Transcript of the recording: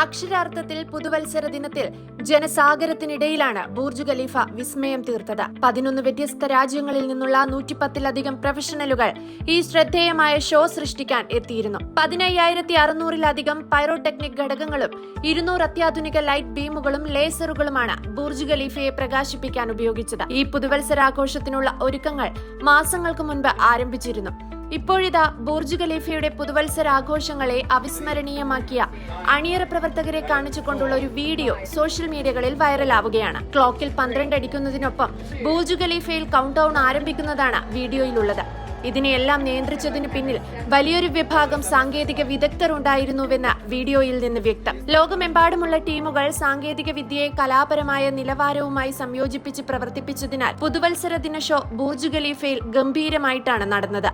അക്ഷരാർത്ഥത്തിൽ പുതുവത്സര ദിനത്തിൽ ജനസാഗരത്തിനിടയിലാണ് ബുർജ് ഖലീഫ വിസ്മയം തീർത്തത്. 11 വ്യത്യസ്ത രാജ്യങ്ങളിൽ നിന്നുള്ള 110-ലധികം പ്രൊഫഷണലുകൾ ഈ ശ്രദ്ധേയമായ ഷോ സൃഷ്ടിക്കാൻ എത്തിയിരുന്നു. 15,600-ലധികം പൈറോടെക്നിക് ഘടകങ്ങളും 200 അത്യാധുനിക ലൈറ്റ് ബീമുകളും ലേസറുകളുമാണ് ബുർജ് ഖലീഫയെ പ്രകാശിപ്പിക്കാൻ ഉപയോഗിച്ചത്. ഈ പുതുവത്സരാഘോഷത്തിനുള്ള ഒരുക്കങ്ങൾ മാസങ്ങൾക്ക് മുൻപ് ആരംഭിച്ചിരുന്നു. ഇപ്പോഴിതാ ബുർജ് ഖലീഫയുടെ പുതുവത്സരാഘോഷങ്ങളെ അവിസ്മരണീയമാക്കിയ അണിയറ പ്രവർത്തകരെ കാണിച്ചുകൊണ്ടുള്ള ഒരു വീഡിയോ സോഷ്യൽ മീഡിയകളിൽ വൈറലാവുകയാണ്. ക്ലോക്കിൽ 12 അടിക്കുന്നതിനൊപ്പം ബുർജ് ഖലീഫയിൽ കൗണ്ട് ഡൗൺ ആരംഭിക്കുന്നതാണ് വീഡിയോയിലുള്ളത്. ഇതിനെയെല്ലാം നിയന്ത്രിച്ചതിന് പിന്നിൽ വലിയൊരു വിഭാഗം സാങ്കേതിക വിദഗ്ധർ ഉണ്ടായിരുന്നുവെന്ന് വീഡിയോയിൽ നിന്ന് വ്യക്തം. ലോകമെമ്പാടുമുള്ള ടീമുകൾ സാങ്കേതിക വിദ്യയെ കലാപരമായ നിലവാരവുമായി സംയോജിപ്പിച്ച് പ്രവർത്തിപ്പിച്ചതിനാൽ പുതുവത്സര ദിന ഷോ ബുർജ് ഖലീഫയിൽ ഗംഭീരമായിട്ടാണ് നടന്നത്.